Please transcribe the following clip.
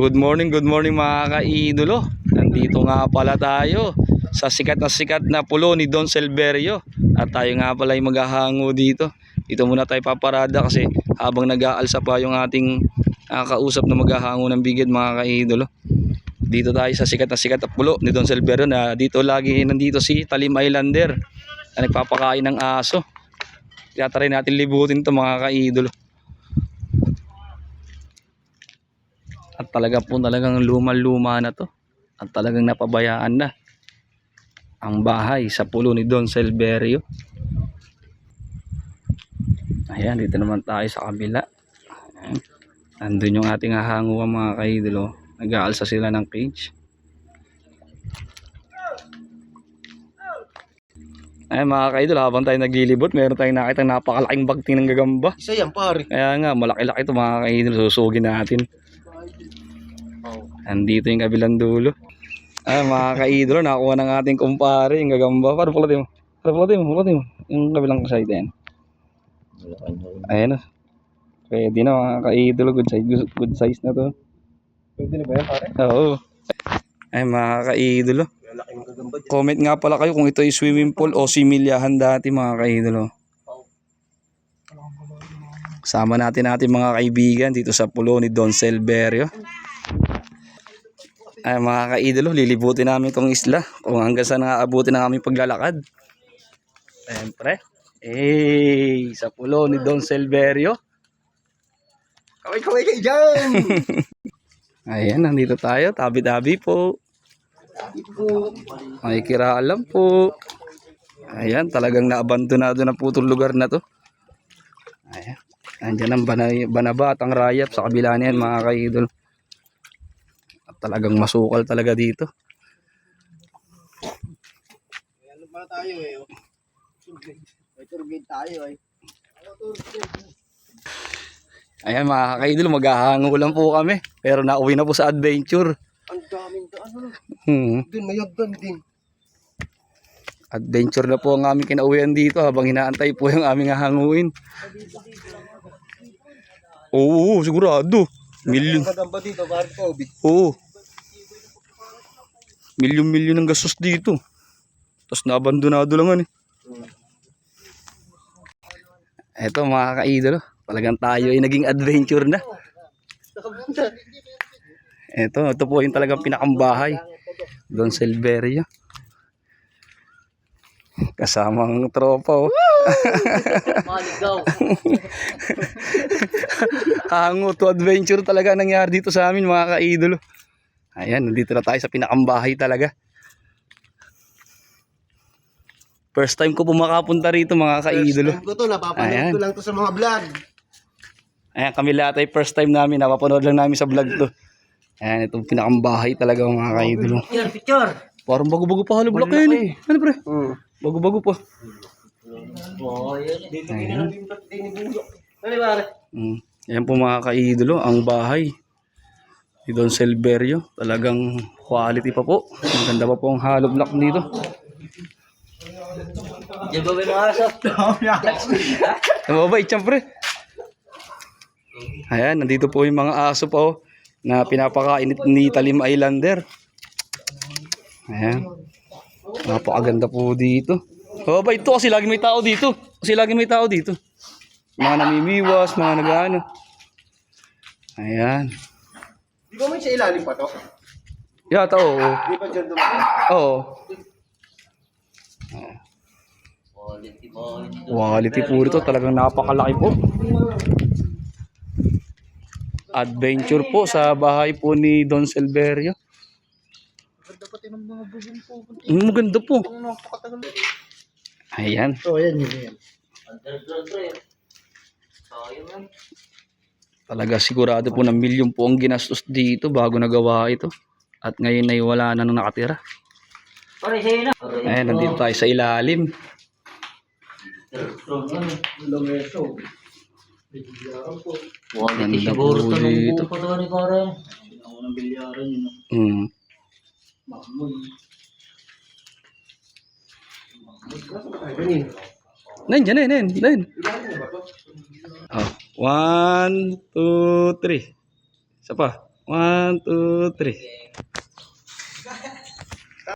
Good morning mga kaidolo. Nandito nga pala tayo sa sikat na pulo ni Don Silverio. At tayo nga pala ay maghahango dito. Dito muna tayo paparada kasi habang nag-aalsa pa yung ating kausap na maghahango ng bigid mga kaidolo. Dito tayo sa sikat na pulo ni Don Silverio na dito lagi nandito si Talim Islander na nagpapakain ng aso. Kaya try natin libutin to mga kaidolo. At talagang luma na to. At talagang napabayaan na ang bahay sa pulo ni Don Silverio. Ayan, dito naman tayo sa kabila. Ayan. Nandun yung ating hahanguan mga kaidolo. Nag-aalsa sila ng cage. Ayan mga kaidolo, habang tayo naglilibot, meron tayong nakita napakalaking bagting ng gagamba. Isa yan pare. Kaya nga, malaki-laki ito mga kaidolo. Susugin natin. Andito yung kabilang dulo. Ay mga kaidolo, nakuha ng ating kumpare yung gagamba. Para pulatin mo. Yung kabilang side yan. Ayan o. Pwede na mga kaidolo, good size na to. Pwede na ba yan pare? Oo. Ay mga kaidolo. Comment nga pala kayo kung ito ay swimming pool o similyahan dati mga kaidolo. Kasama natin mga kaibigan dito sa pulo ni Don Silverio. Ay mga kaidolo, lilibutin namin itong isla kung hanggang saan aabutin ang aming paglalakad. Siyempre, sa pulo ni Don Silverio. Kaway kayo dyan! Ayan, nandito tayo, tabi-tabi po. May kiraalam po. Ayan, talagang naabandonado na po itong lugar na to. Ayan, andyan ang banaba at ang rayap sa kabila niyan mga kaidolo. Talagang masukal talaga dito. Ano ba tayo eh? May turbid tayo eh. Ayan mga kaidolo, maghahango lang po kami. Pero nauwi na po sa adventure. Ang daming daan ano? Din mayagdan din. Adventure na po ang aming kinauwian dito habang hinaantay po yung aming hahanguin. Oo, sigurado. Milyon. Magamba dito, pare Kobe. Oo. Milyon ang gastos dito. Tapos naabandonado lang eh. Eto mga kaidolo, talagang tayo ay naging adventure na. Ito po yung talagang pinakambahay Don Silverio. Kasamang tropa oh. Hango to adventure talaga nangyari dito sa amin mga kaidolo. Ayan, nandito na tayo sa pinakambahay talaga. First time ko po makapunta rito mga kaidolo. First time ko to, napapanood ko lang to sa mga vlog. Ayan, kami lahat ay first time namin, napapanood lang namin sa vlog to. Ayan, itong pinakambahay talaga mga kaidolo. Picture. Parang bago-bago pa halo block yun eh. Ano pre? Bago-bago pa. Ayan. Ayan po mga kaidolo, ang bahay ni Don Silverio. Talagang quality pa po. Maganda pa po ang hollow block dito. Diyan ba may mga aso? Mababait siyempre. Ayan, nandito po yung mga aso pa oh, na pinapakain ni Talim Islander. Ayan. Napakaganda po dito. Mababait to kasi lagi may tao dito. Mga namimiwas, mga nag-ano. Ayan. Di ba may sa ilalim pa to? Yata oo. Di ba dyan dumaan? Oo. Quality po ito. Talagang napakalaki po. Adventure po sa bahay po ni Don Silverio. Ganda pati ng mga bubong po. Maganda po. Ayan. Oh, yan yun. Talaga sigurado po na milyon po ang ginastos dito bago nagawa ito. At ngayon ay wala na nang nakatira. Ayan, nandito tayo sa ilalim. Ganda po dito. Nandiyan. Oh, 1, 2, 3. Isa pa. 1, 2, 3.